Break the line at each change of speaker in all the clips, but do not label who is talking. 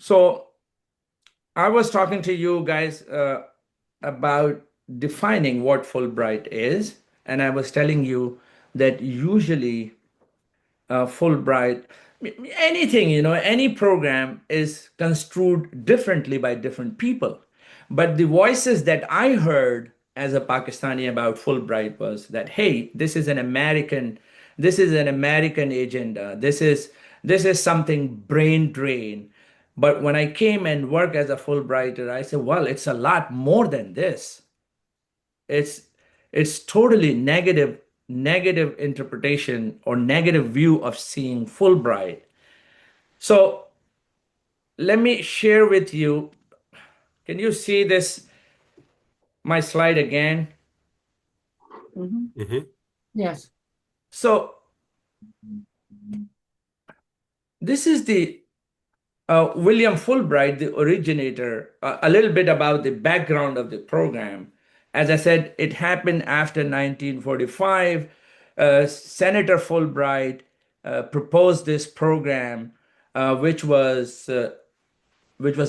So I was talking to you guys about defining what Fulbright is, and I was telling you that usually Fulbright, anything, any program is construed differently by different people. But the voices that I heard as a Pakistani about Fulbright was that, hey, this is an American agenda. This is something brain drain. But when I came and worked as a Fulbrighter, I said, well, it's a lot more than this. It's it's totally negative interpretation or negative view of seeing Fulbright. So let me share with you. Can you see this, my slide again?
Mhm.
Yes.
So this is the William Fulbright, the originator. A little bit about the background of the program. As I said, it happened after 1945. Senator Fulbright proposed this program, which was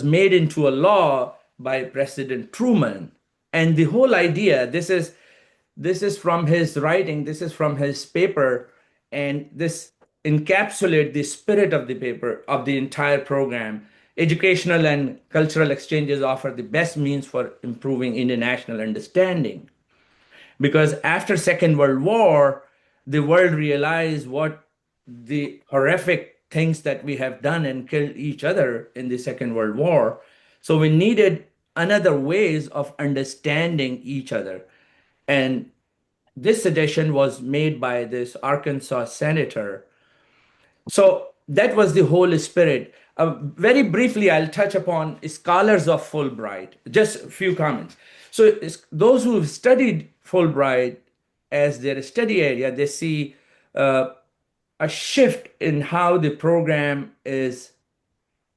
made into a law by President Truman. And the whole idea, this is from his writing, this is from his paper, and this encapsulate the spirit of the paper of the entire program. Educational and cultural exchanges offer the best means for improving international understanding. Because after Second World War, the world realized what the horrific things that we have done and killed each other in the Second World War. So we needed another ways of understanding each other. And this suggestion was made by this Arkansas senator. So that was the whole spirit. Very briefly, I'll touch upon scholars of Fulbright, just a few comments. So those who've studied Fulbright as their study area, they see uh, a shift in how the program is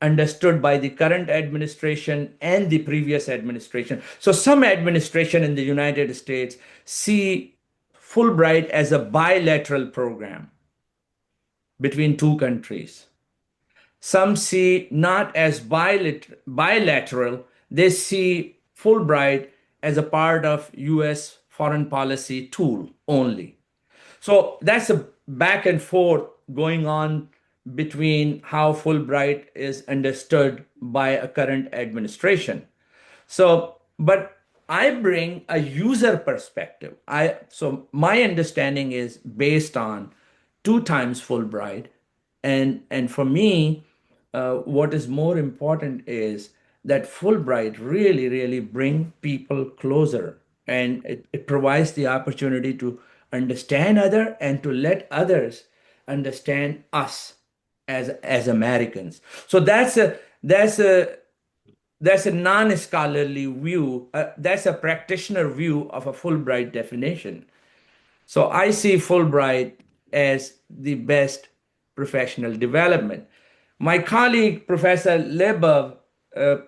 understood by the current administration and the previous administration. So some administration in the United States see Fulbright as a bilateral program between two countries. Some see not as bilateral, they see Fulbright as a part of US foreign policy tool only. So that's a back and forth going on between how Fulbright is understood by a current administration. So, but I bring a user perspective. So my understanding is based on two times Fulbright, and for me, what is more important is that Fulbright really bring people closer, and it provides the opportunity to understand other and to let others understand us as Americans. So that's a non-scholarly view. That's a practitioner view of a Fulbright definition. So I see Fulbright as the best professional development. My colleague, Professor Lebov,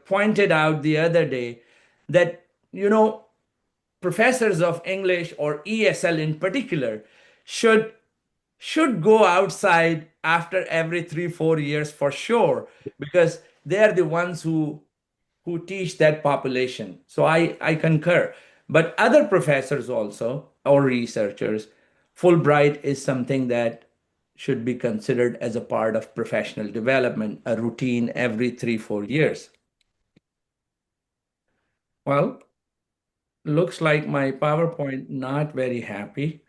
pointed out the other day that, professors of English or ESL in particular should should go outside after every 3 4 years for sure, because they are the ones who teach that population. So I concur. But other professors also, or researchers, Fulbright is something that should be considered as a part of professional development, a routine every 3 4 years. Well, looks like my PowerPoint not very happy.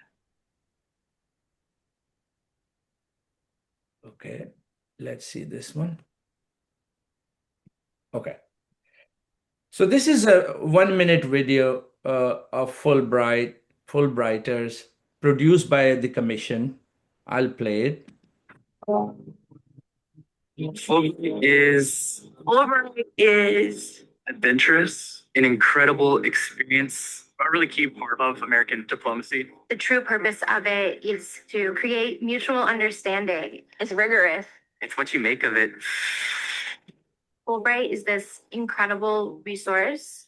Okay, let's see this one. Okay. So this is a 1 minute video of Fulbrighters produced by the commission. I'll play it.
Fulbright is adventurous, an incredible experience, a really key part of American diplomacy.
The true purpose of it is to create mutual understanding. It's rigorous.
It's what you make of it.
Fulbright is this incredible resource.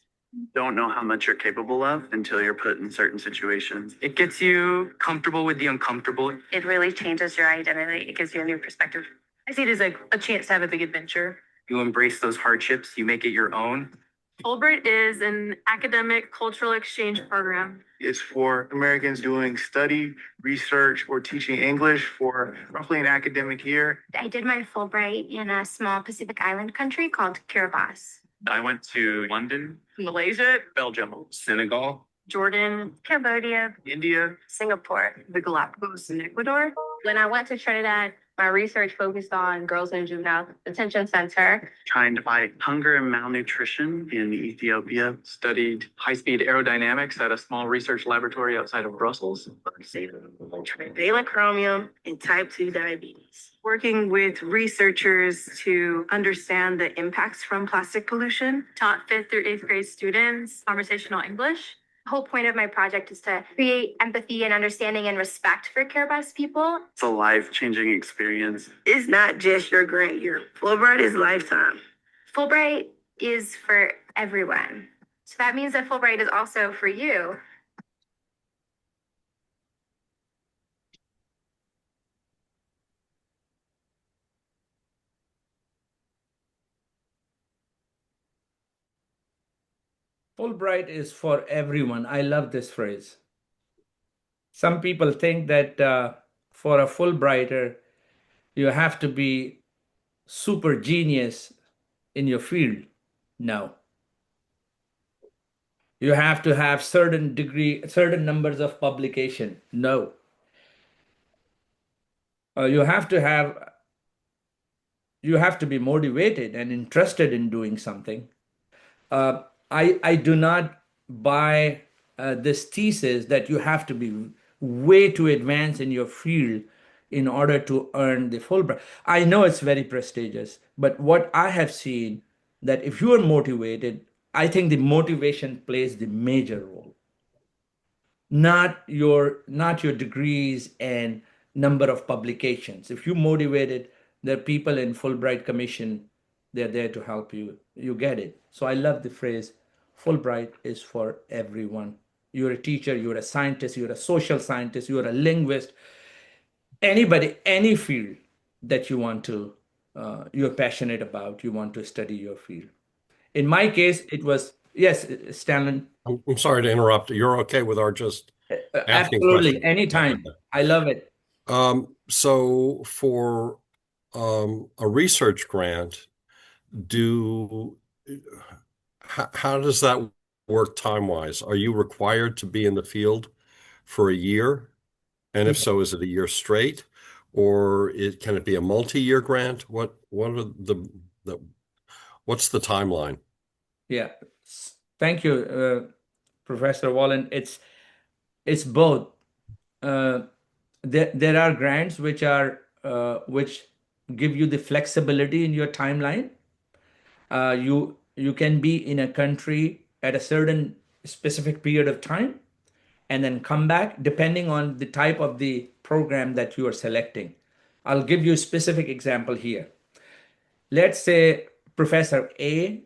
Don't know how much you're capable of until you're put in certain situations. It gets you comfortable with the uncomfortable.
It really changes your identity. It gives you a new perspective.
I see it as like a chance to have a big adventure.
You embrace those hardships, you make it your own.
Fulbright is an academic cultural exchange program.
It's for Americans doing study, research, or teaching English for roughly an academic year.
I did my Fulbright in a small Pacific Island country called Kiribati.
I went to London,
Malaysia,
Belgium, Senegal,
Jordan,
Cambodia,
India,
Singapore.
the Galapagos, and Ecuador.
When I went to Trinidad, my research focused on girls in juvenile detention center.
trying to fight hunger and malnutrition in Ethiopia, studied high-speed aerodynamics at a small research laboratory outside of Brussels.
Trivalent chromium and type 2 diabetes. Working with researchers to understand the impacts from plastic pollution. Taught 5th through 8th grade students conversational English.
The whole point of my project is to create empathy and understanding and respect for Kiribati people.
It's a life-changing experience.
It's not just your grant year. Fulbright is lifetime.
Fulbright is for everyone. So that means that Fulbright is also for you.
Fulbright is for everyone. I love this phrase. Some people think that for a Fulbrighter, you have to be super genius in your field. No. You have to have certain degree, certain numbers of publication. No. You have to have, you have to be motivated and interested in doing something. I do not buy this thesis that you have to be way too advanced in your field in order to earn the Fulbright. I know it's very prestigious, but what I have seen that if you are motivated, I think the motivation plays the major role, not your degrees and number of publications. If you motivated, there are people in Fulbright Commission, they're there to help you. You get it. So I love the phrase, Fulbright is for everyone. You're a teacher, you're a scientist, you're a social scientist, you're a linguist, anybody, any field that you want to, you're passionate about, you want to study your field. In my case, it was, yes, Stanley,
I'm sorry to interrupt. You're okay with our just asking
absolutely,
questions?
anytime. I love it.
So for a research grant, do how does that work time-wise? Are you required to be in the field for a year? And if so, is it a year straight? Or can it be a multi-year grant? What's the timeline?
Yeah. Thank you, Professor Wallen. It's both. There are grants which give you the flexibility in your timeline. You can be in a country at a certain specific period of time and then come back depending on the type of the program that you are selecting. I'll give you a specific example here. Let's say Professor A,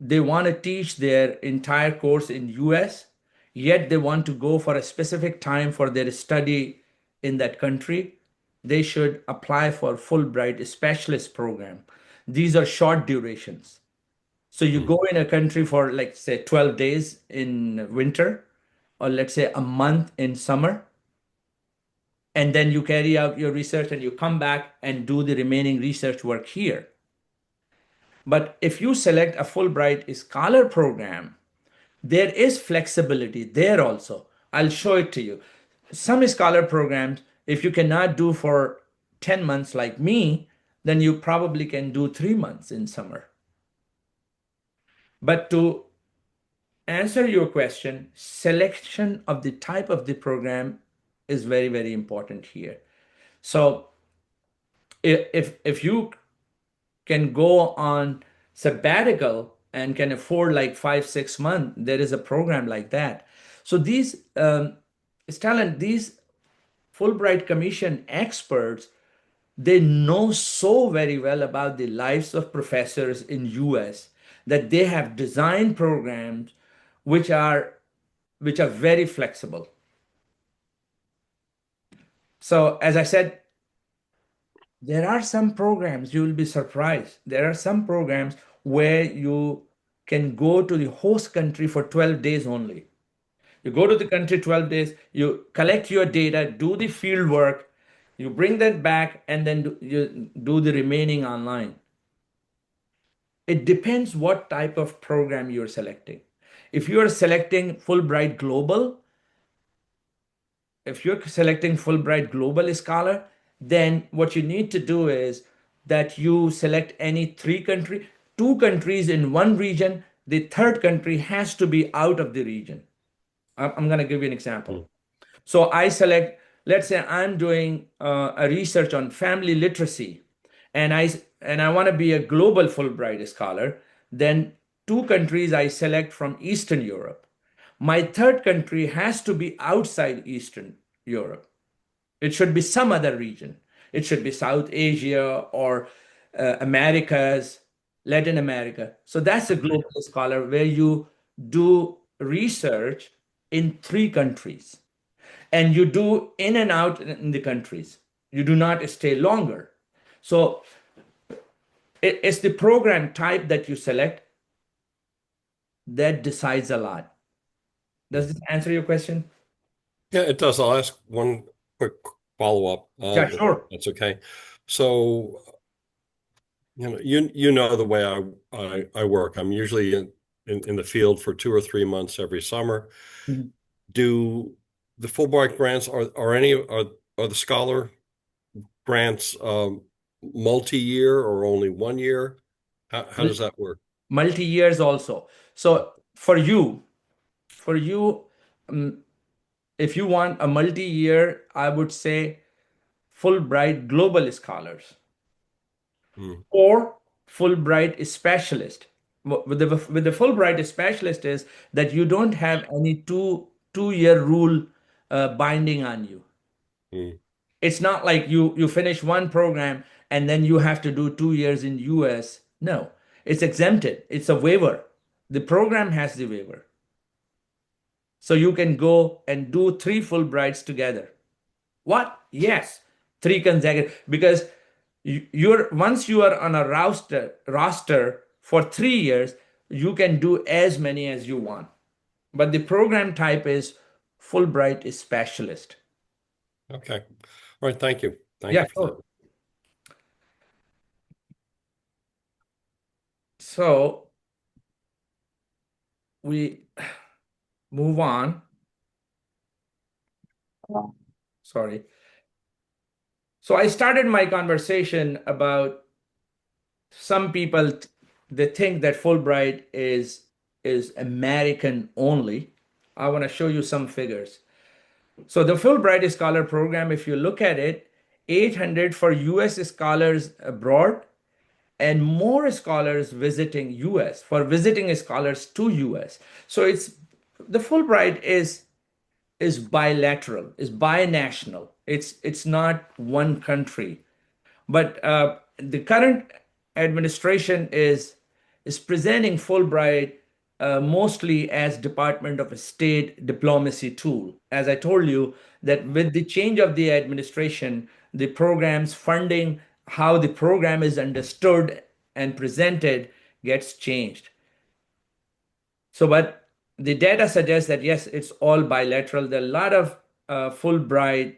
they want to teach their entire course in US, yet they want to go for a specific time for their study in that country. They should apply for Fulbright specialist program. These are short durations. So you go in a country for, like, say, 12 days in winter, or let's say a month in summer, and then you carry out your research and you come back and do the remaining research work here. But if you select a Fulbright Scholar program, there is flexibility there also. I'll show it to you. Some scholar programs, if you cannot do for 10 months like me, then you probably can do 3 months in summer. But to answer your question, selection of the type of the program is very, very important here. So if you can go on sabbatical and can afford like 5-6 months, there is a program like that. So these these Fulbright Commission experts, they know so very well about the lives of professors in US that they have designed programs which are very flexible. So as I said, There are some programs, you will be surprised. There are some programs where you can go to the host country for 12 days only. You go to the country 12 days, you collect your data, do the field work, you bring that back, and then you do the remaining online. It depends what type of program you're selecting. If you're selecting Fulbright Global, if you're selecting Fulbright Global Scholar, then what you need to do is that you select any two countries in one region. The third country has to be out of the region. I'm going to give you an example.
Mm.
So I select, let's say I'm doing a research on family literacy, and I want to be a global Fulbright scholar. Then two countries I select from Eastern Europe. My third country has to be outside Eastern Europe. It should be some other region. It should be South Asia or Americas, Latin America. So that's a global scholar where you do research in three countries and you do in and out in the countries. You do not stay longer. So it's the program type that you select that decides a lot. Does this answer your question?
Yeah, it does. I'll ask one quick follow-up.
Yeah, sure.
That's okay. So, you know the way I work. I'm usually in the field for 2 or 3 months every summer.
Mhm.
Do the Fulbright grants are the scholar grants multi-year or only 1 year? How does that work?
Multi-years also. So for you, um, if you want a multi-year, I would say Fulbright Global Scholars
Mm,
or Fulbright Specialist. With the Fulbright Specialist is that you don't have any two-year rule binding on you.
mm,
It's not like you finish one program and then you have to do 2 years in US. No, it's exempted. It's a waiver. The program has the waiver. So you can go and do three Fulbrights together. What? Yes, three consecutive. Because you're once you are on a roster for 3 years, you can do as many as you want. But the program type is Fulbright Specialist.
okay. All right. Thank you. Thank
Yeah,
you for that.
sure. So we move on. Sorry. So I started my conversation about some people they think that Fulbright is American only. I want to show you some figures. So the Fulbright Scholar Program, if you look at it, 800 for US scholars abroad and more scholars visiting US for visiting scholars to US. So it's the Fulbright is bilateral, is binational. It's not one country. But the current administration is presenting Fulbright mostly as Department of State diplomacy tool. As I told you, that with the change of the administration, the program's funding, how the program is understood and presented gets changed. So, but the data suggests that yes, it's all bilateral. There are a lot of Fulbright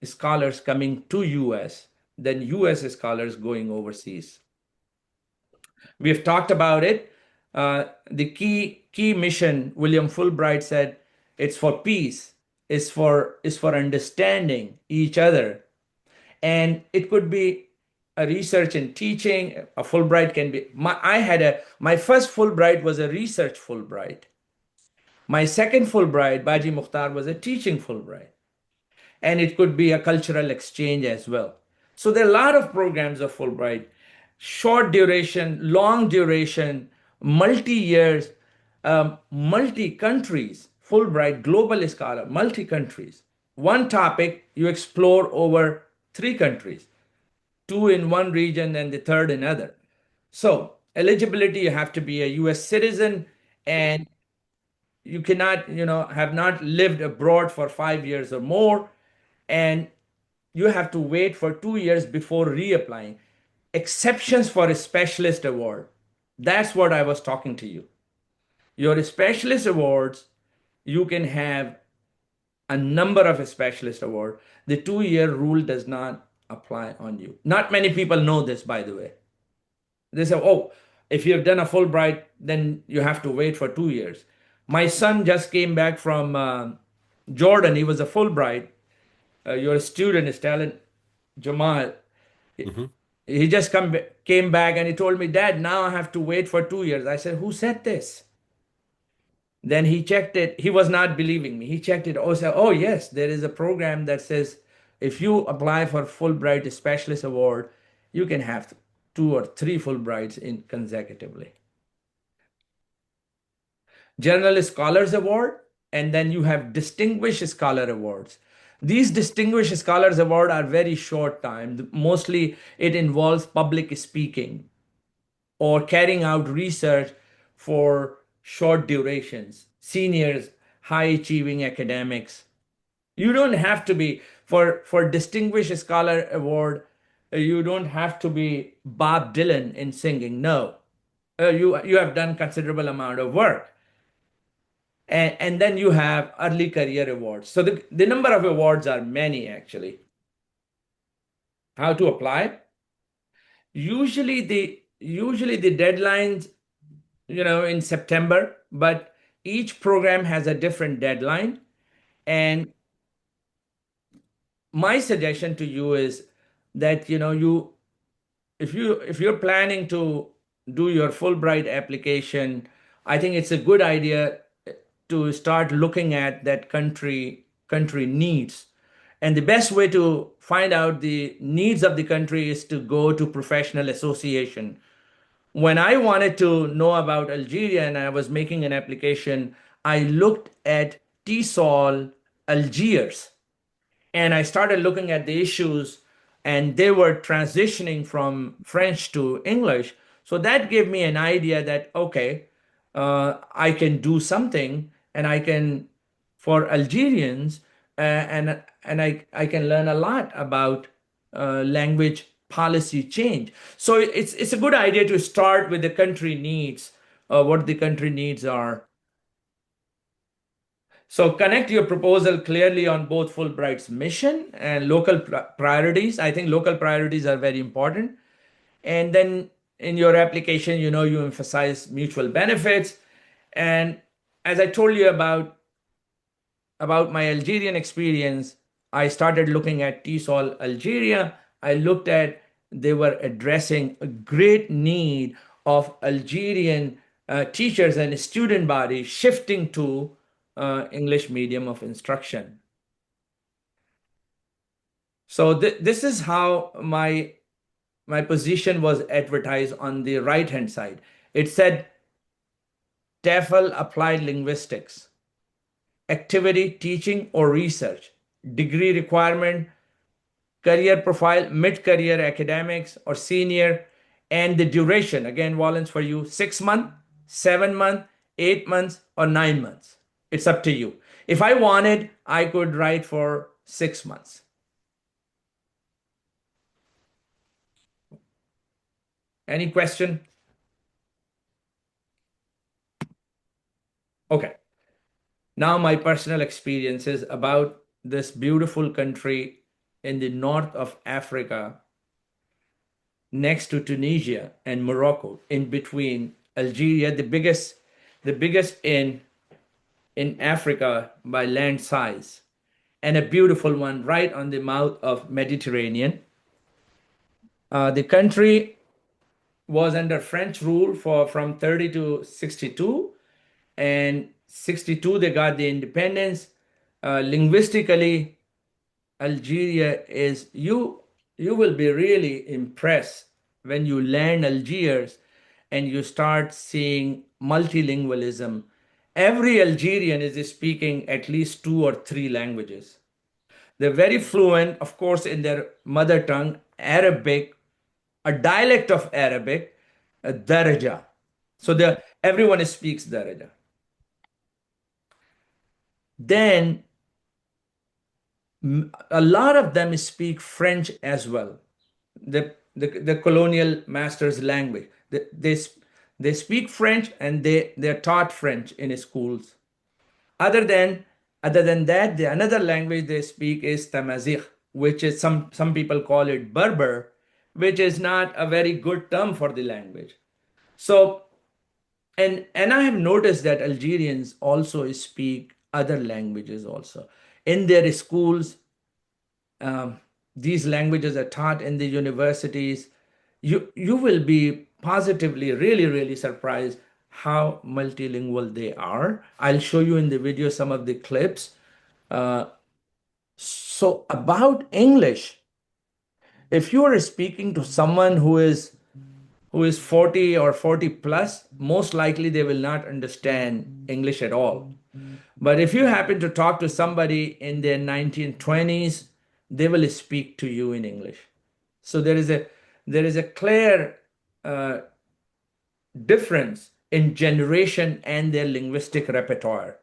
scholars coming to US than US scholars going overseas. We have talked about it. The key mission, William Fulbright said, it's for peace, is for understanding each other, and it could be a research and teaching. A Fulbright can be. My first Fulbright was a research Fulbright. My second Fulbright, Baji Mukhtar, was a teaching Fulbright, and it could be a cultural exchange as well. So there are a lot of programs of Fulbright, short duration, long duration, multi years, multi countries, Fulbright Global Scholar, multi countries. One topic you explore over three countries, two in one region and the third in other. So eligibility, you have to be a US citizen and you cannot, have not lived abroad for 5 years or more, and you have to wait for 2 years before reapplying. Exceptions for a specialist award. That's what I was talking to you. Your specialist awards, you can have a number of specialist awards. The 2 year rule does not apply on you. Not many people know this, by the way. They say, oh, if you have done a Fulbright, then you have to wait for 2 years. My son just came back from Jordan. He was a Fulbright. Your student is telling Jamal.
Hmm.
He just came back and he told me, Dad, now I have to wait for 2 years. I said, who said this? Then he checked it. He was not believing me. He checked it. Oh, said, oh yes, there is a program that says if you apply for Fulbright Specialist Award, you can have 2 or 3 Fulbrights in consecutively. General Scholars Award, and then you have Distinguished Scholar Awards. These Distinguished Scholars Award are very short time. Mostly it involves public speaking or carrying out research for short durations. Seniors, high achieving academics. You don't have to be for Distinguished Scholar Award. You don't have to be Bob Dylan in singing. No, you have done considerable amount of work. And then you have early career awards. So the number of awards are many actually. How to apply? Usually the deadlines, in September, but each program has a different deadline. And my suggestion to you is that if you're planning to do your Fulbright application, I think it's a good idea to start looking at that country needs. And the best way to find out the needs of the country is to go to professional association. When I wanted to know about Algeria and I was making an application, I looked at TESOL Algiers and I started looking at the issues, and they were transitioning from French to English. So that gave me an idea that, okay, I can do something and I can, for Algerians, and I can learn a lot about language policy change. So it's a good idea to start with the country needs, what the country needs are. So connect your proposal clearly on both Fulbright's mission and local priorities. I think local priorities are very important. And then in your application, you emphasize mutual benefits. And as I told you about my Algerian experience, I started looking at TESOL Algeria. I looked at they were addressing a great need of Algerian teachers and student body shifting to English medium of instruction. So this is how my position was advertised on the right hand side. It said TEFL Applied Linguistics, activity, teaching, or research, degree requirement, career profile, mid-career academics or senior, and the duration, again, Wallens for you, 6 months, 7 months, 8 months, or 9 months. It's up to you. If I wanted, I could write for 6 months. Any question? Okay. Now my personal experiences about this beautiful country in the north of Africa, next to Tunisia and Morocco, in between Algeria, the biggest in Africa by land size, and a beautiful one right on the mouth of Mediterranean. The country was under French rule from 30 to 62, and 62 they got the independence. Linguistically, Algeria is you will be really impressed when you land Algiers and you start seeing multilingualism. Every Algerian is speaking at least 2 or 3 languages. They're very fluent, of course, in their mother tongue, Arabic, a dialect of Arabic, Daraja. So everyone speaks Daraja. Then A lot of them speak French as well, the colonial master's language. They speak French and they're taught French in schools. Other than other than that, the another language they speak is Tamazight, which is some people call it Berber, which is not a very good term for the language. So and I have noticed that Algerians also speak other languages also in their schools. um, these languages are taught in the universities. You will be positively really surprised how multilingual they are. I'll show you in the video some of the clips. uh, so about English, if you are speaking to someone who is 40 or 40 plus, most likely they will not understand English at all. But if you happen to talk to somebody in their 1920s, they will speak to you in English. So there is a clear uh, difference in generation and their linguistic repertoire.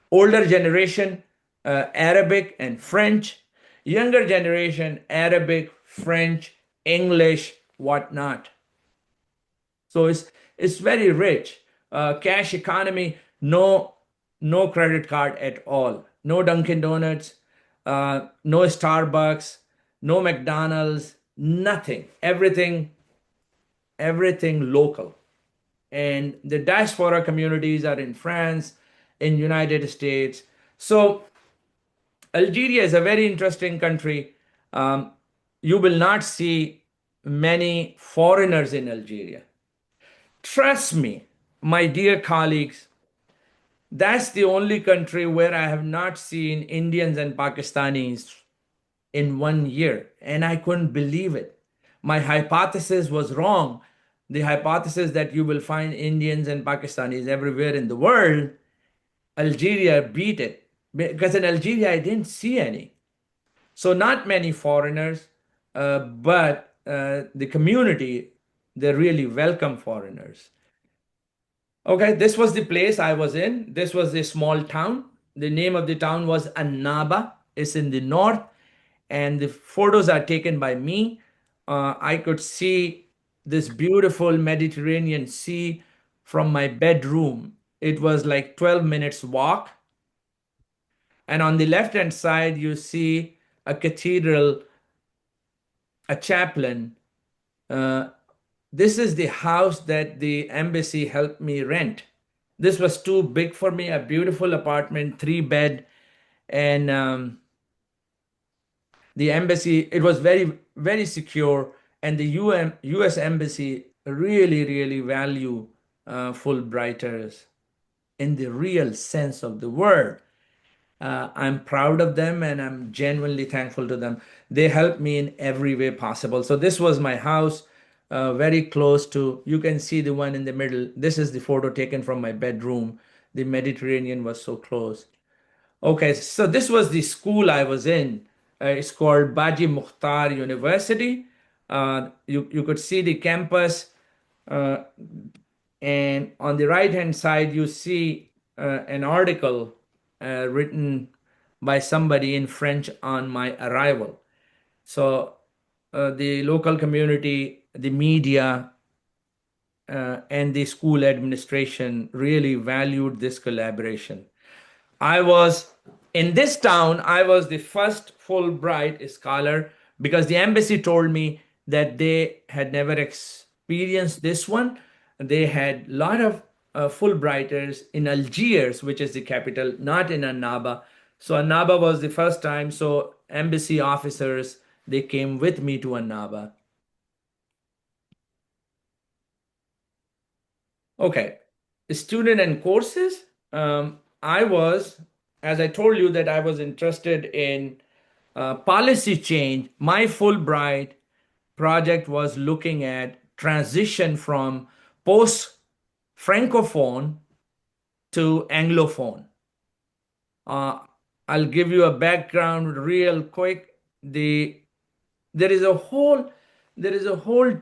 Older generation, Arabic and French. Younger generation, Arabic, French, English, whatnot. So it's very rich. Cash economy, no credit card at all. No Dunkin' Donuts, no Starbucks, no McDonald's, nothing. Everything local. And the diaspora communities are in France, in United States. So Algeria is a very interesting country. You will not see many foreigners in Algeria. Trust me, my dear colleagues, that's the only country where I have not seen Indians and Pakistanis in 1 year, and I couldn't believe it. My hypothesis was wrong. The hypothesis that you will find Indians and Pakistanis everywhere in the world, Algeria beat it. Because in Algeria, I didn't see any. So, not many foreigners, but the community, they really welcome foreigners. Okay, this was the place I was in. This was a small town. The name of the town was Annaba. It's in the north, and the photos are taken by me. I could see this beautiful Mediterranean Sea from my bedroom. It was like 12 minutes walk. And on the left hand side, you see a cathedral, a chaplain. Uh, this is the house that the embassy helped me rent. This was too big for me, a beautiful apartment, 3 bed. And the embassy, it was very secure. And the US embassy really value Fulbrighters in the real sense of the word. I'm proud of them and I'm genuinely thankful to them. They helped me in every way possible. So this was my house, very close to, you can see the one in the middle. This is the photo taken from my bedroom. The Mediterranean was so close. Okay, so this was the school I was in. It's called Baji Mukhtar University. You could see the campus. Uh, and on the right hand side, you see an article written by somebody in French on my arrival. So the local community, the media, and the school administration really valued this collaboration. I was in this town, I was the first Fulbright scholar because the embassy told me that they had never experienced this one. They had a lot of Fulbrighters in Algiers, which is the capital, not in Annaba. So Annaba was the first time. So embassy officers, they came with me to Annaba. Okay, student and courses. I was, as I told you, that I was interested in policy change. My Fulbright project was looking at transition from post Francophone to Anglophone. I'll give you a background real quick. There is a whole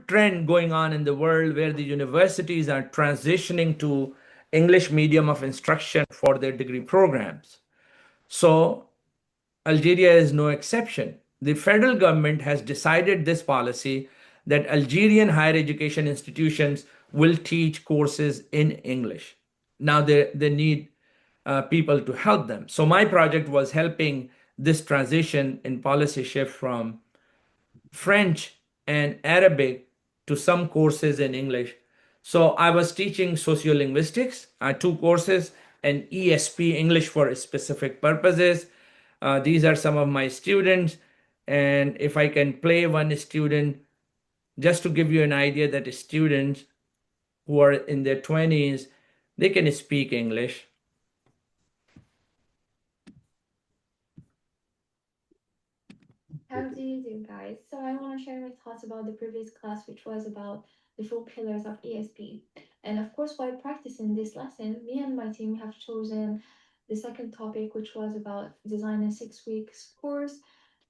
trend going on in the world where the universities are transitioning to English medium of instruction for their degree programs. So Algeria is no exception. The federal government has decided this policy that Algerian higher education institutions will teach courses in English. Now they need people to help them. So my project was helping this transition in policy shift from French and Arabic to some courses in English. So I was teaching sociolinguistics, two courses, and ESP, English for specific purposes. These are some of my students. And if I can play one student, just to give you an idea that students who are in their 20s, they can speak English.
How do you do, guys? So I want to share my thoughts about the previous class, which was about the 4 pillars of ESP. And of course, while practicing this lesson, me and my team have chosen the second topic, which was about designing 6 weeks course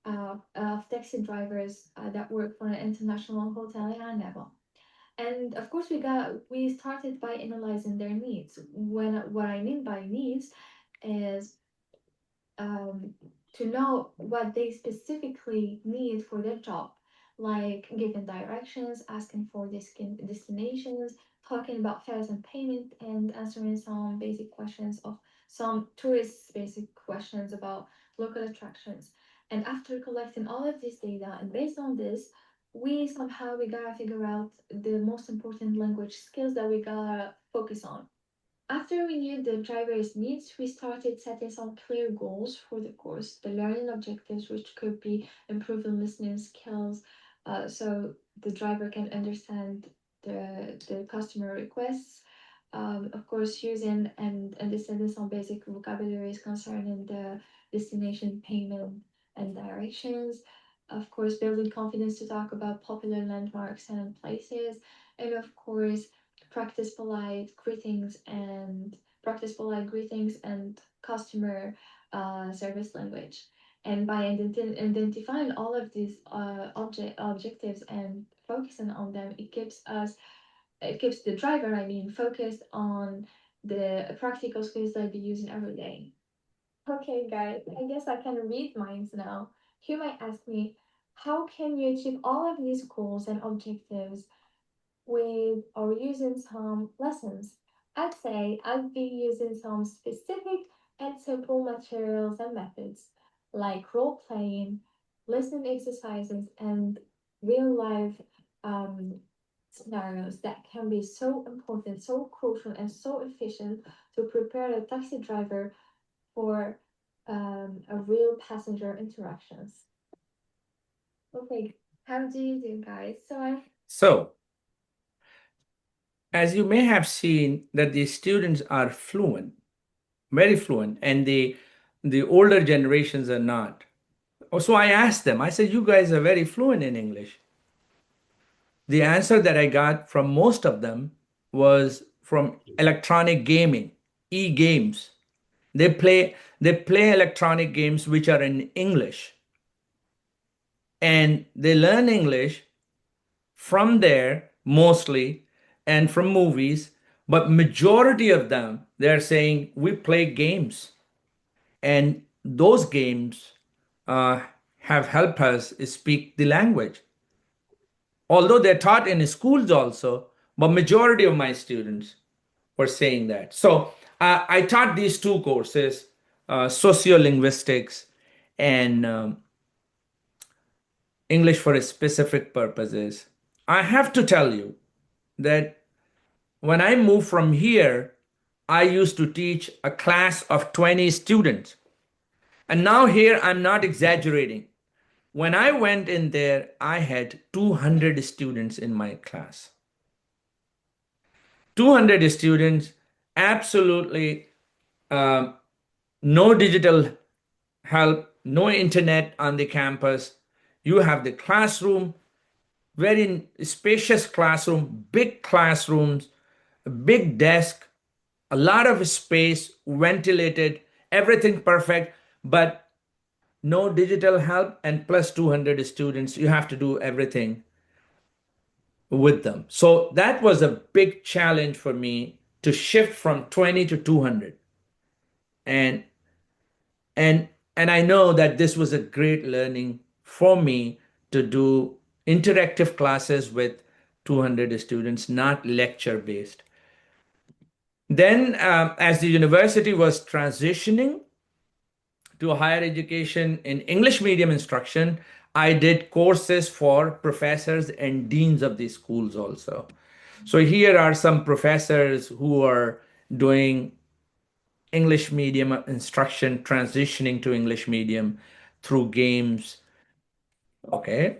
of taxi drivers that work for an international hotel in Annaba. And of course, we started by analyzing their needs. What I mean by needs is um, to know what they specifically need for their job, like giving directions, asking for destinations, talking about fares and payment, and answering some basic questions of some tourist basic questions about local attractions. And after collecting all of this data, and based on this, we gotta figure out the most important language skills that we gotta focus on. After we knew the driver's needs, we started setting some clear goals for the course, the learning objectives, which could be improving listening skills, so the driver can understand the customer requests. Of course, using and understanding some basic vocabularies concerning the destination, payment, and directions. Of course, building confidence to talk about popular landmarks and places, and of course, practice polite greetings and practice polite greetings and customer service language. And by identifying all of these objectives and focusing on them, it keeps the driver, I mean, focused on the practical skills they'll be using every day. Okay, guys, I guess I can read minds now. You might ask me, how can you achieve all of these goals and objectives with or using some lessons? I'd say I'd be using some specific and simple materials and methods like role playing, listening exercises, and real life um, scenarios that can be so important, so crucial, and so efficient to prepare a taxi driver for a real passenger interactions. Okay, how do you do, guys?
So, as you may have seen, that the students are fluent, very fluent, and the older generations are not. So I asked them, I said, you guys are very fluent in English. The answer that I got from most of them was from electronic gaming, e-games. They play electronic games which are in English, and they learn English from there mostly and from movies, but majority of them they're saying we play games, and those games uh, have helped us speak the language, although they're taught in schools also, but majority of my students were saying that. So I taught these two courses, sociolinguistics and English for specific purposes. I have to tell you that when I moved from here, I used to teach a class of 20 students. And now here, I'm not exaggerating. When I went in there, I had 200 students in my class. 200 students, absolutely no digital help, no internet on the campus. You have the classroom, very spacious classroom, big classrooms, a big desk, a lot of space, ventilated, everything perfect, but no digital help and plus 200 students. You have to do everything with them. So that was a big challenge for me to shift from 20 to 200. And and And I know that this was a great learning for me to do interactive classes with 200 students, not lecture based. Then, as the university was transitioning to higher education in English medium instruction, I did courses for professors and deans of these schools also. So here are some professors who are doing English medium instruction, transitioning to English medium through games. Okay.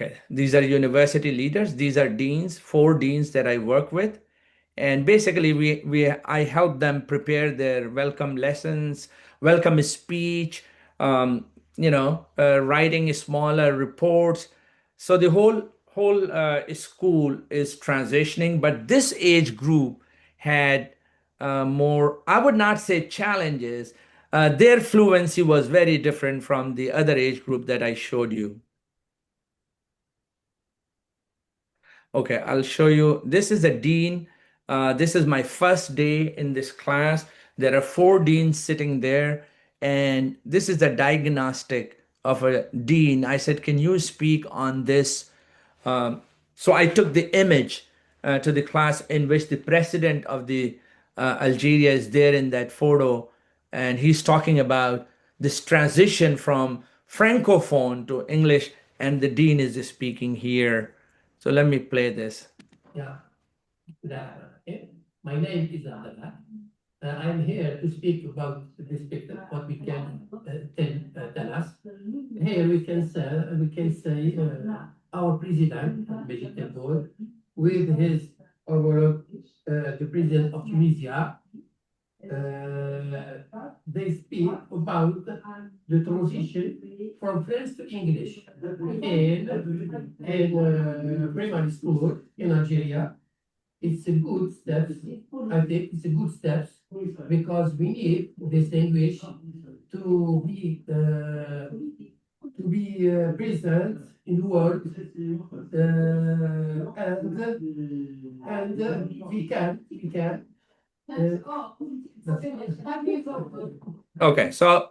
Okay. These are university leaders. These are deans, four deans that I work with. And basically, I help them prepare their welcome lessons, welcome speech, writing smaller reports. So the whole school is transitioning, but this age group had more, I would not say challenges. Their fluency was very different from the other age group that I showed you. Okay, I'll show you. This is a dean. This is my first day in this class. There are four deans sitting there, and this is the diagnostic of a dean. I said, can you speak on this? So I took the image to the class in which the president of the Algeria is there in that photo, and he's talking about this transition from francophone to English, and the dean is speaking here. So let me play this. Yeah. My name is Abdallah. I'm here to speak about this picture, what we can tell us. Here we can say our president, Vegetable, with his homologue, the president of Tunisia, they speak about the transition from French to English in primary school in Algeria. It's a good step. I think it's a good step because we need this language to be present in the world, and we can. Okay, so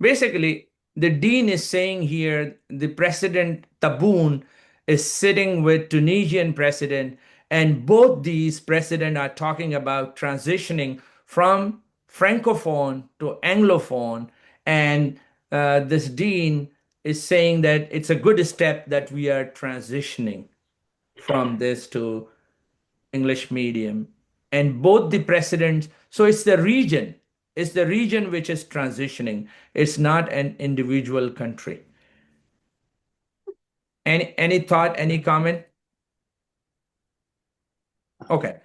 basically, the dean is saying here the president Taboun is sitting with Tunisian president, and both these president are talking about transitioning from francophone to anglophone, and this dean is saying that it's a good step that we are transitioning from this to English medium. And both the presidents, so it's the region which is transitioning. It's not an individual country. Any thought, any comment? Okay.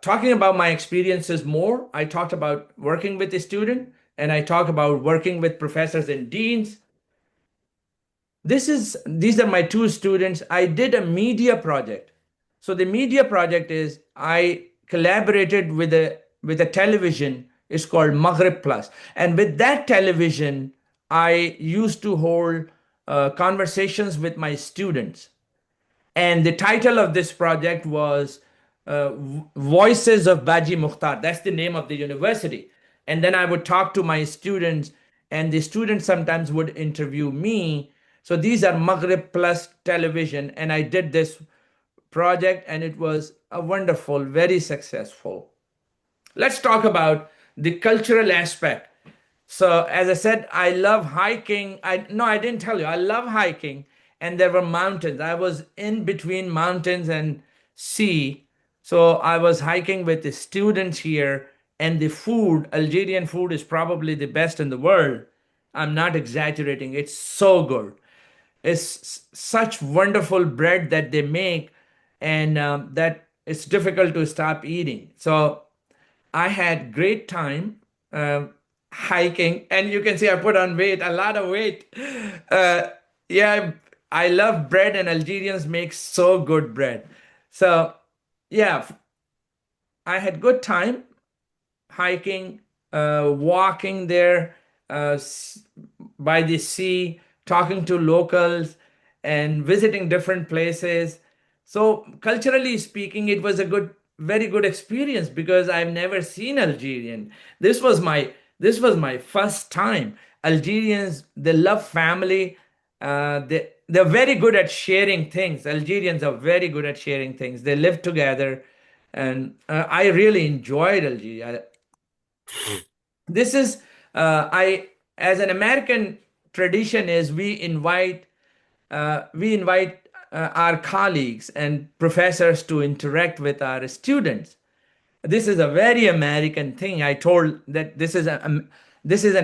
Talking about my experiences more, I talked about working with the student, and I talk about working with professors and deans. These are my two students. I did a media project. So the media project is I collaborated with a television. It's called Maghrib Plus, and with that television, I used to hold conversations with my students. And the title of this project was Voices of Baji Mukhtar. That's the name of the university. And then I would talk to my students, and the students sometimes would interview me. So these are Maghrib Plus television, and I did this project, and it was a wonderful, very successful. Let's talk about the cultural aspect. So as I said, I love hiking. I didn't tell you. I love hiking, and there were mountains. I was in between mountains and sea. So I was hiking with the students here, and the food, Algerian food, is probably the best in the world. I'm not exaggerating. It's so good. It's such wonderful bread that they make, and that it's difficult to stop eating. So I had great time hiking, and you can see I put on weight, a lot of weight. Uh, yeah, I love bread, and Algerians make so good bread. So yeah, I had good time hiking, walking there by the sea, talking to locals, and visiting different places. So culturally speaking, it was a good very good experience because I've never seen Algerian. This was my first time. Algerians, they love family. They're very good at sharing things. Algerians are very good at sharing things. They live together, and I really enjoyed Algeria. This is I as an American tradition is we invite our colleagues and professors to interact with our students. This is a very American thing. I told that this is an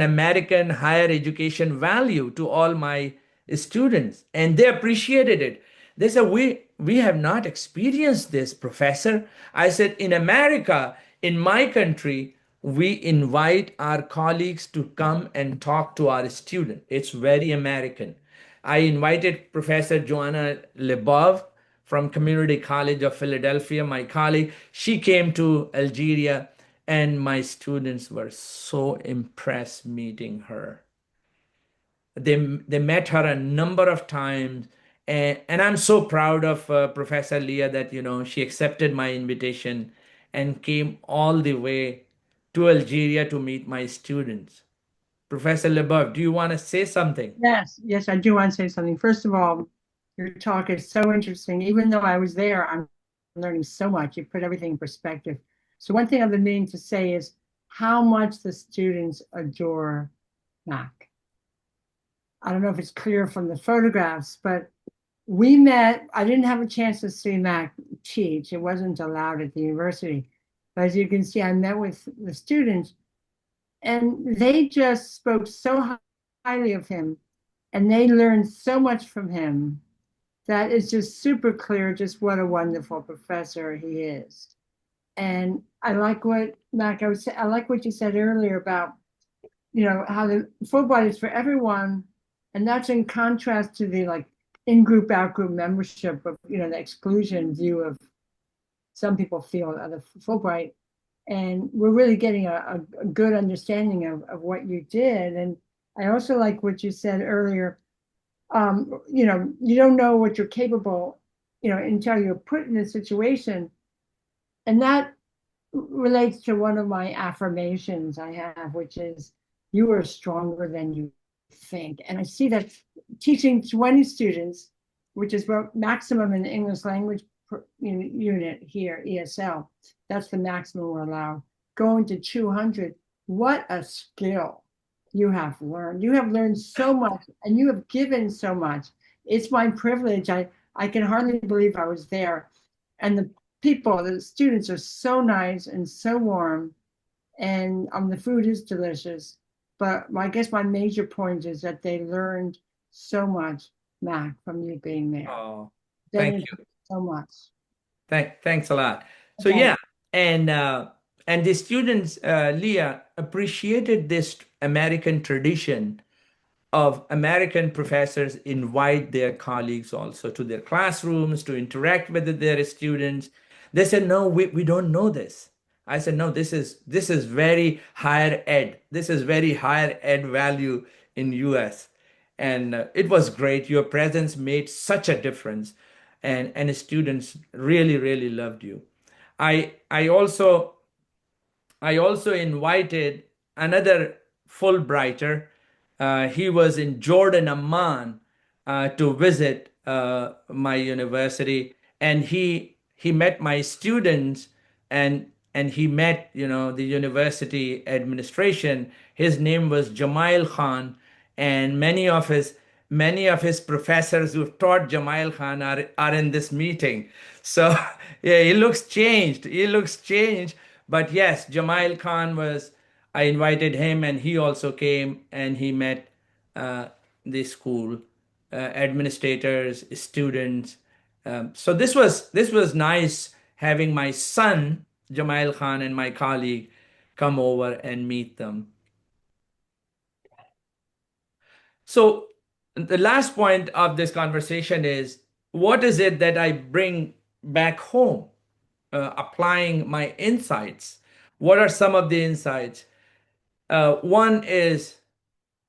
American higher education value to all my students, and they appreciated it. They said, we have not experienced this, professor. I said, in America, in my country, we invite our colleagues to come and talk to our student. It's very American. I invited Professor Joanna Lebov from Community College of Philadelphia, my colleague. She came to Algeria, and my students were so impressed meeting her. They met her a number of times, and I'm so proud of Professor Leah that she accepted my invitation and came all the way to Algeria to meet my students. Professor Lebov, do you want to say something?
Yes, yes, I do want to say something. First of all, your talk is so interesting. Even though I was there, I'm learning so much. You put everything in perspective. So one thing I've been meaning to say is how much the students adore Mac. I don't know if it's clear from the photographs, but we met. I didn't have a chance to see Mac teach. It wasn't allowed at the university. But as you can see, I met with the students, and they just spoke so highly of him, and they learned so much from him that it's just super clear just what a wonderful professor he is. And I like what Mac, I like what you said earlier about, how the Fulbright is for everyone, and that's in contrast to the like in-group, out-group membership of, the exclusion view of some people feel of the Fulbright. And we're really getting a good understanding of what you did. And I also like what you said earlier. You don't know what you're capable, until you're put in a situation. And that relates to one of my affirmations I have, which is you are stronger than you think. And I see that teaching 20 students, which is what maximum in the English language unit here, ESL, that's the maximum we're allowed. Going to 200, what a skill you have learned. You have learned so much, and you have given so much. It's my privilege. I can hardly believe I was there. And the students are so nice and so warm, and the food is delicious. But I guess my major point is that they learned so much, Mac, from you being there.
Oh,
Thank
thank
you
you.
so much.
Thanks a lot. So
Okay.
yeah, and the students, Leah, appreciated this American tradition of American professors invite their colleagues also to their classrooms to interact with their students. They said, no, we don't know this. I said, no, this is very higher ed. This is very higher ed value in US. And it was great. Your presence made such a difference. And students really, really loved you. I I also I also invited another Fulbrighter. He was in Jordan, Amman, to visit my university, and he met my students, and he met the university administration. His name was Jamail Khan, and many of his professors who taught Jamail Khan are in this meeting. So yeah, he looks changed. He looks changed. But yes, Jamail Khan was, I invited him, and he also came, and he met uh, the school administrators, students. So this was nice having my son, Jamail Khan, and my colleague come over and meet them. So the last point of this conversation is, what is it that I bring back home, applying my insights? What are some of the insights? One is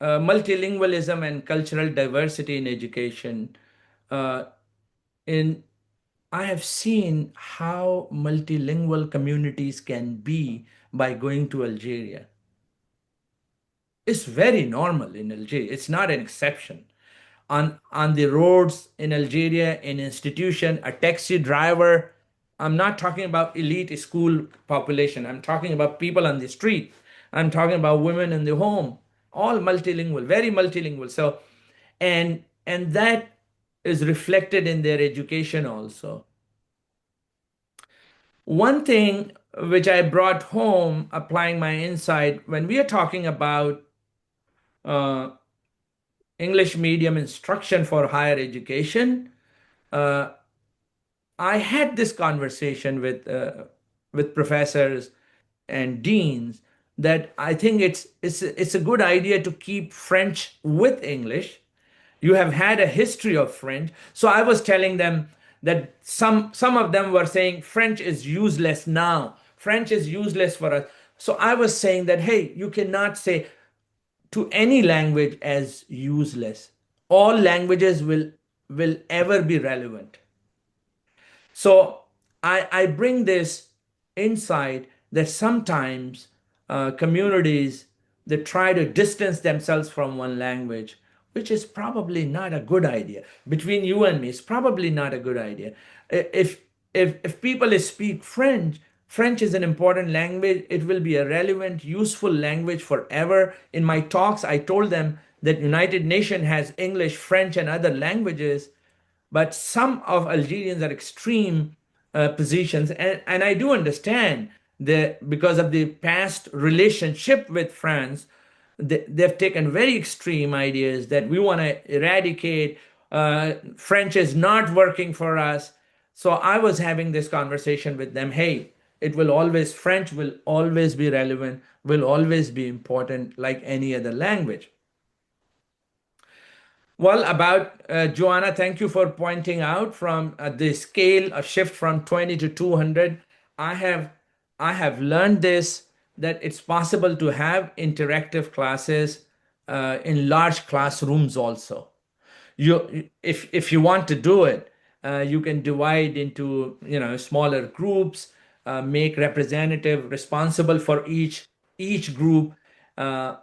uh, multilingualism, and cultural diversity in education. Uh, in, in America, we have a very, very high level of multilingualism. And cultural diversity. Multilingualism and cultural diversity in education. Uh, one is multilingualism and cultural diversity in education. Uh, in, in America, we have a very, very high level of multilingualism and cultural diversity in education. I have seen how multilingual communities can be by going to Algeria. It's very normal in Algeria. It's not an exception. On the roads in Algeria, in institution, a taxi driver. I'm not talking about elite school population. I'm talking about people on the street. I'm talking about women in the home. All multilingual, very multilingual. So, and that is reflected in their education also. One thing which I brought home, applying my insight, when we are talking about uh, English medium instruction for higher education, uh, I had this conversation with professors and deans that I think it's a good idea to keep French with English. You have had a history of French, so I was telling them that some of them were saying French is useless now. French is useless for us. So I was saying that hey, you cannot say to any language as useless. All languages will ever be relevant. So I bring this insight that sometimes communities they try to distance themselves from one language, which is probably not a good idea. Between you and me, it's probably not a good idea. If if people speak French, French is an important language. It will be a relevant, useful language forever. In my talks, I told them that United Nations has English, French, and other languages, but some of Algerians are extreme positions, and I do understand that because of the past relationship with France, they've taken very extreme ideas that we want to eradicate. French is not working for us. So I was having this conversation with them. Hey, French will always be relevant, will always be important like any other language. Well, about Joanna, thank you for pointing out from the scale, a shift from 20 to 200. I have I have learned this that it's possible to have interactive classes in large classrooms also. If you want to do it, you can divide into smaller groups, make representative responsible for each group, uh,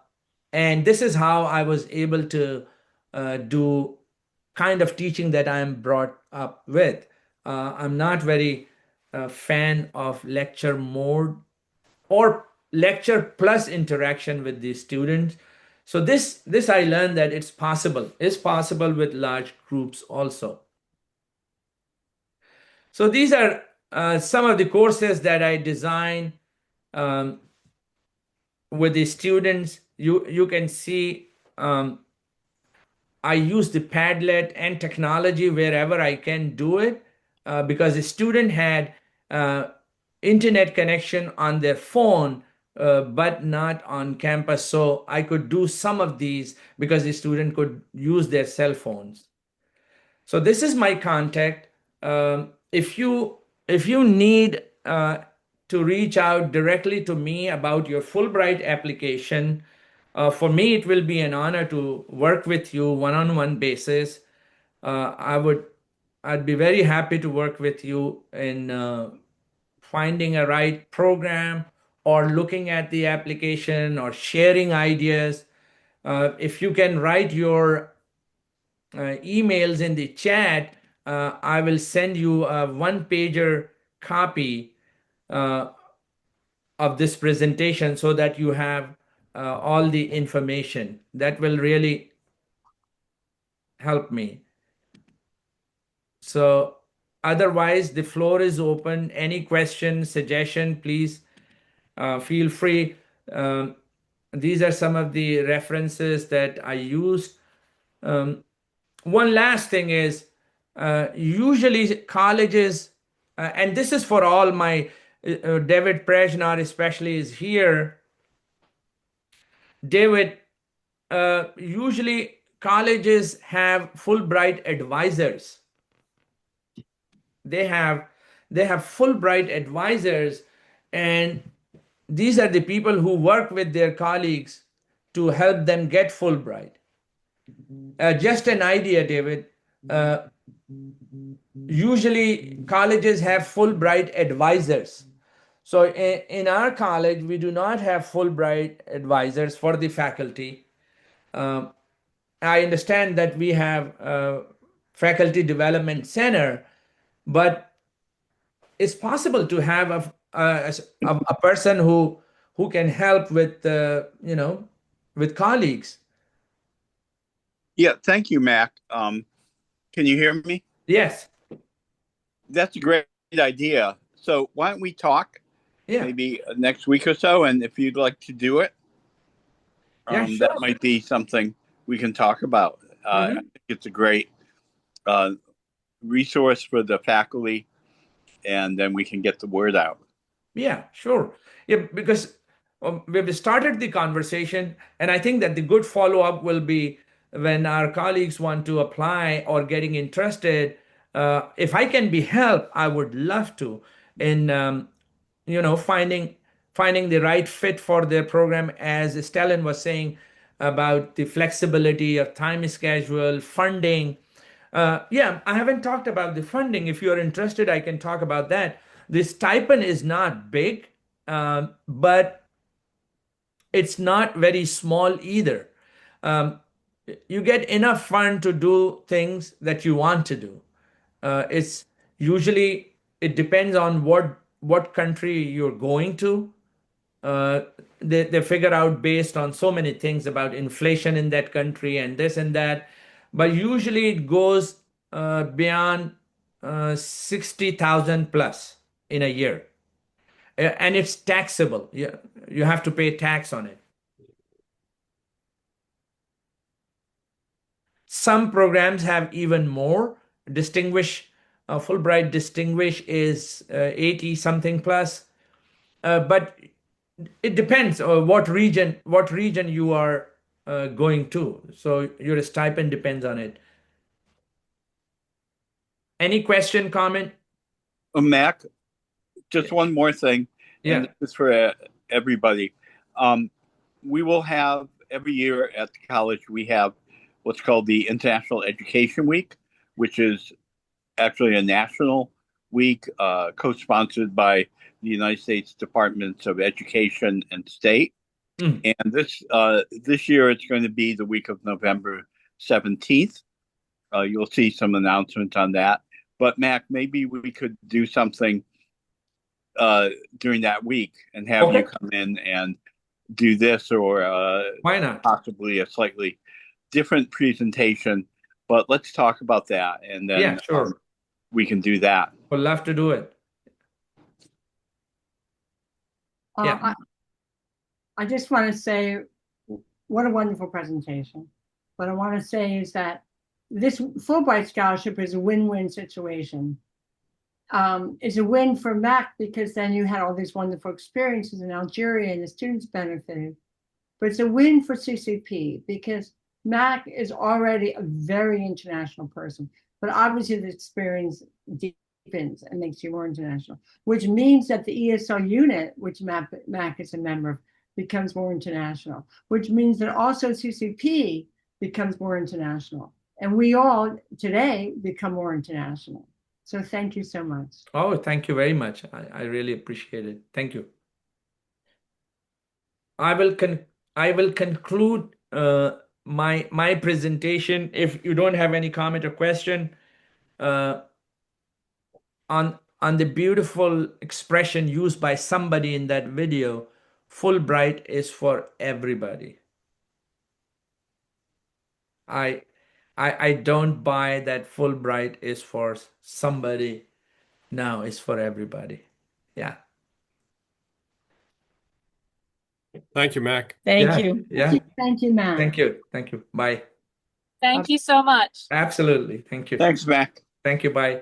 and this is how I was able to do kind of teaching that I'm brought up with. I'm not very fan of lecture mode or lecture plus interaction with the students. So this I learned that it's possible with large groups also. So these are some of the courses that I design um, with the students. You can see I use the Padlet and technology wherever I can do it because the student had uh, internet connection on their phone, but not on campus. So I could do some of these because the student could use their cell phones. So this is my contact. If you need to reach out directly to me about your Fulbright application, for me it will be an honor to work with you one-on-one basis. I'd be very happy to work with you in finding a right program or looking at the application or sharing ideas. If you can write your emails in the chat, I will send you a one-pager copy uh, of this presentation so that you have all the information. That will really help me. So otherwise, the floor is open. Any question, suggestion, please feel free. These are some of the references that I used. One last thing is usually colleges, and this is for all my David Prajnar especially is here. David, usually colleges have Fulbright advisors. They have Fulbright advisors, and these are the people who work with their colleagues to help them get Fulbright. Just an idea, David. usually colleges have Fulbright advisors. So in our college, we do not have Fulbright advisors for the faculty. Um, I understand that we have a faculty development center, but it's possible to have a person who can help with with colleagues.
Yeah, thank you, Mac. Can you hear me?
Yes.
That's a great idea. So why don't we talk
Yeah.
maybe next week or so? And if you'd like to do it,
Yeah, sure.
that might be something we can talk about. I think it's a great resource for the faculty, and then we can get the word out.
Yeah, sure. Yeah, because we've started the conversation, and I think that the good follow-up will be when our colleagues want to apply or getting interested. If I can be helped, I would love to in finding the right fit for their program, as Stellan was saying about the flexibility of time schedule, funding. Yeah, I haven't talked about the funding. If you're interested, I can talk about that. The stipend is not big, but it's not very small either. Um, you get enough fund to do things that you want to do. It's usually it depends on what country you're going to. Uh, they figure out based on so many things about inflation in that country and this and that, but usually it goes beyond 60,000 plus in a year. And it's taxable. You have to pay tax on it. Some programs have even more. Distinguish, Fulbright Distinguish is 80 something plus. But it depends on what region you are going to. So your stipend depends on it. Any question, comment?
Mac, just one more thing, and
Yeah.
this is for everybody. We will have every year at the college, we have what's called the International Education Week, which is actually a national week co-sponsored by the United States Departments of Education and State. And this year it's going to be the week of November 17th. You'll see some announcements on that. But Mac, maybe we could do something during that week and have you come in and do this, or
why not?
Possibly a slightly different presentation. But let's talk about that, and then
Yeah, sure.
We can do that.
Would love to do it.
Yeah. I just want to say what a wonderful presentation. What I want to say is that this Fulbright scholarship is a win-win situation. It's a win for Mac because then you had all these wonderful experiences in Algeria and the students benefited. But it's a win for CCP because Mac is already a very international person, but obviously the experience deepens and makes you more international, which means that the ESL unit, which Mac is a member of, becomes more international, which means that also CCP becomes more international. And we all today become more international. So thank you so much.
Oh, thank you very much. I really appreciate it. Thank you. I will conclude my presentation. If you don't have any comment or question on the beautiful expression used by somebody in that video, Fulbright is for everybody. I don't buy that Fulbright is for somebody. No, it's for everybody. Yeah.
Thank you, Mac.
Thank you.
Yeah.
Thank you, Mac.
Thank you. Thank you. Bye.
Thank you so much.
Absolutely. Thank you.
Thanks, Mac.
Thank you. Bye.